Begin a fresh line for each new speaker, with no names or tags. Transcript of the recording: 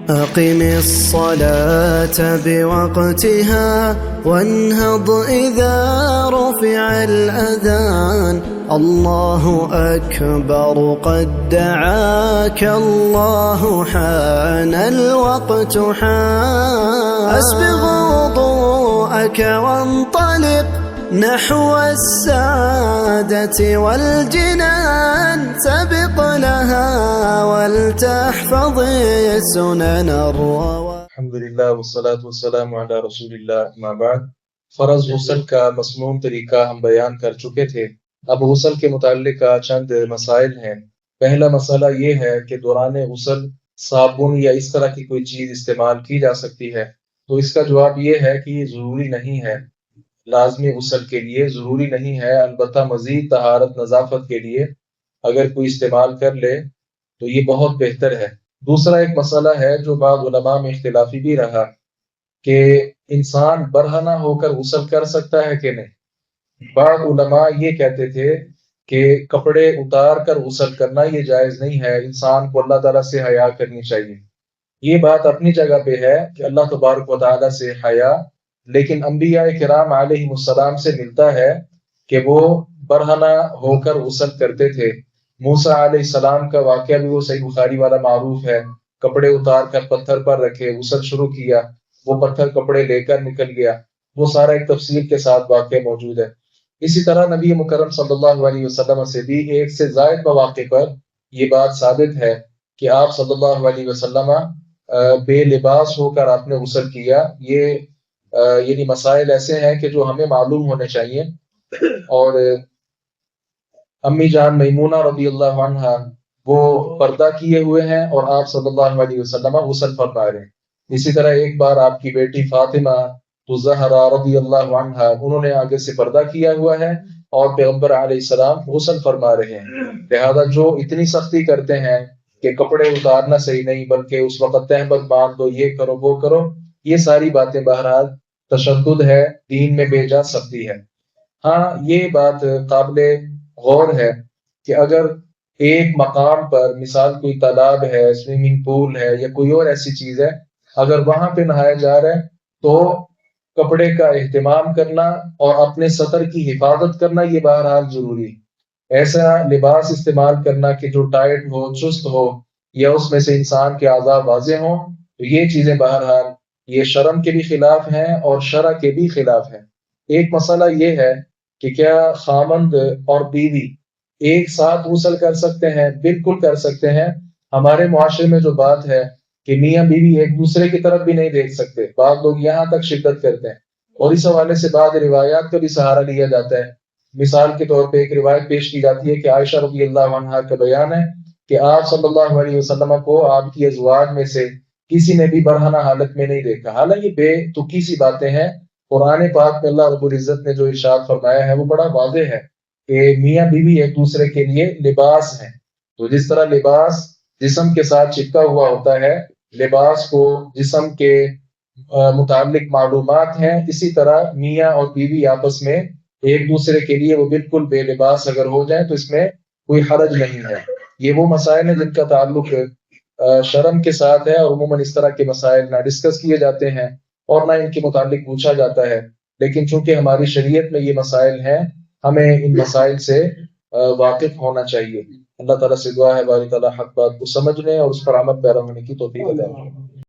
أقم الصلاة بوقتها وانهض إذا رفع الأذان الله أكبر قد دعاك الله حان الوقت حان أسبغ وضوءك وانطلق نحو السعادة والجنان سبق لها ولتحفظ سنن الروان.
الحمدللہ والصلاة والسلام علی رسول اللہ اما بعد. فرض غسل کا مسنون طریقہ ہم بیان کر چکے تھے. اب غسل کے متعلق چند مسائل ہیں. پہلا مسئلہ یہ ہے کہ دوران غسل صابن یا اس طرح کی کوئی چیز استعمال کی جا سکتی ہے؟ تو اس کا جواب یہ ہے کہ یہ ضروری نہیں ہے. لازمی غسل کے لیے ضروری نہیں ہے، البتہ مزید طہارت نظافت کے لیے اگر کوئی استعمال کر لے تو یہ بہت بہتر ہے. دوسرا ایک مسئلہ ہے جو بعض علماء میں اختلافی بھی رہا کہ انسان برہنہ ہو کر غسل کر سکتا ہے کہ نہیں. بعض علماء یہ کہتے تھے کہ کپڑے اتار کر غسل کرنا یہ جائز نہیں ہے، انسان کو اللہ تعالیٰ سے حیا کرنی چاہیے. یہ بات اپنی جگہ پہ ہے کہ اللہ تبارک و تعالیٰ سے حیا، لیکن انبیاء کرام علیہ السلام سے ملتا ہے کہ وہ برہنہ ہو کر غسل کرتے تھے. موسیٰ علیہ السلام کا واقعہ بھی وہ صحیح بخاری والا معروف ہے. کپڑے اتار کر پتھر پر رکھے، غسل شروع کیا، وہ پتھر کپڑے لے کر نکل گیا. وہ سارا ایک تفصیل کے ساتھ واقعہ موجود ہے. اسی طرح نبی مکرم صلی اللہ علیہ وسلم سے بھی ایک سے زائد مواقع پر یہ بات ثابت ہے کہ آپ صلی اللہ علیہ وسلم بے لباس ہو کر آپ نے غسل کیا. یہ یعنی مسائل ایسے ہیں کہ جو ہمیں معلوم ہونے چاہیے. اور امی جان میمونہ رضی اللہ عنہا وہ پردہ کیے ہوئے ہیں اور آپ صلی اللہ علیہ وسلم غسل فرما رہے ہیں. اسی طرح ایک بار آپ کی بیٹی فاطمہ زہرا رضی اللہ عنہا انہوں نے آگے سے پردہ کیا ہوا ہے اور پیغمبر علیہ السلام غسل فرما رہے ہیں. لہذا جو اتنی سختی کرتے ہیں کہ کپڑے اتارنا صحیح نہیں بلکہ اس وقت تہمت باندھ دو، یہ کرو وہ کرو، یہ ساری باتیں بہرحال تشدد ہے، دین میں بے جا سختی ہے. ہاں یہ بات قابل غور ہے کہ اگر ایک مقام پر مثال کوئی تالاب ہے، سوئمنگ پول ہے یا کوئی اور ایسی چیز ہے، اگر وہاں پہ نہایا جا رہا ہے تو کپڑے کا اہتمام کرنا اور اپنے سطر کی حفاظت کرنا یہ بہرحال ضروری ہے. ایسا لباس استعمال کرنا کہ جو ٹائٹ ہو، چست ہو یا اس میں سے انسان کے اعضاء واضح ہوں، تو یہ چیزیں بہرحال یہ شرم کے بھی خلاف ہیں اور شرع کے بھی خلاف ہیں. ایک مسئلہ یہ ہے کہ کیا خامند اور بیوی ایک ساتھ غسل کر سکتے ہیں؟ بالکل کر سکتے ہیں. ہمارے معاشرے میں جو بات ہے کہ میاں بیوی ایک دوسرے کی طرف بھی نہیں دیکھ سکتے، بعض لوگ یہاں تک شدت کرتے ہیں اور اس حوالے سے بعض روایات کا بھی سہارا لیا جاتا ہے. مثال کے طور پہ ایک روایت پیش کی جاتی ہے کہ عائشہ رضی اللہ عنہا کا بیان ہے کہ آپ صلی اللہ علیہ وسلم کو آپ کی ازواج میں سے کسی نے بھی برہنہ حالت میں نہیں دیکھا. حالانکہ بے تکی سی باتیں ہیں. قرآن پاک میں اللہ رب العزت نے جو ارشاد فرمایا ہے وہ بڑا واضح ہے کہ میاں بیوی ایک دوسرے کے لیے لباس ہیں. تو جس طرح لباس جسم کے ساتھ چپکا ہوا ہوتا ہے، لباس کو جسم کے متعلق معلومات ہیں، اسی طرح میاں اور بیوی آپس میں ایک دوسرے کے لیے وہ بالکل بے لباس اگر ہو جائیں تو اس میں کوئی حرج نہیں ہے. یہ وہ مسائل ہیں جن کا تعلق شرم کے ساتھ ہے اور عموماً اس طرح کے مسائل نہ ڈسکس کیے جاتے ہیں اور نہ ان کے متعلق پوچھا جاتا ہے. لیکن چونکہ ہماری شریعت میں یہ مسائل ہیں، ہمیں ان مسائل سے واقف ہونا چاہیے. اللہ تعالیٰ سے دعا ہے باری تعالیٰ حق بات کو سمجھنے اور اس پر عمل پیرا ہونے کی توفیق عطا فرمائے.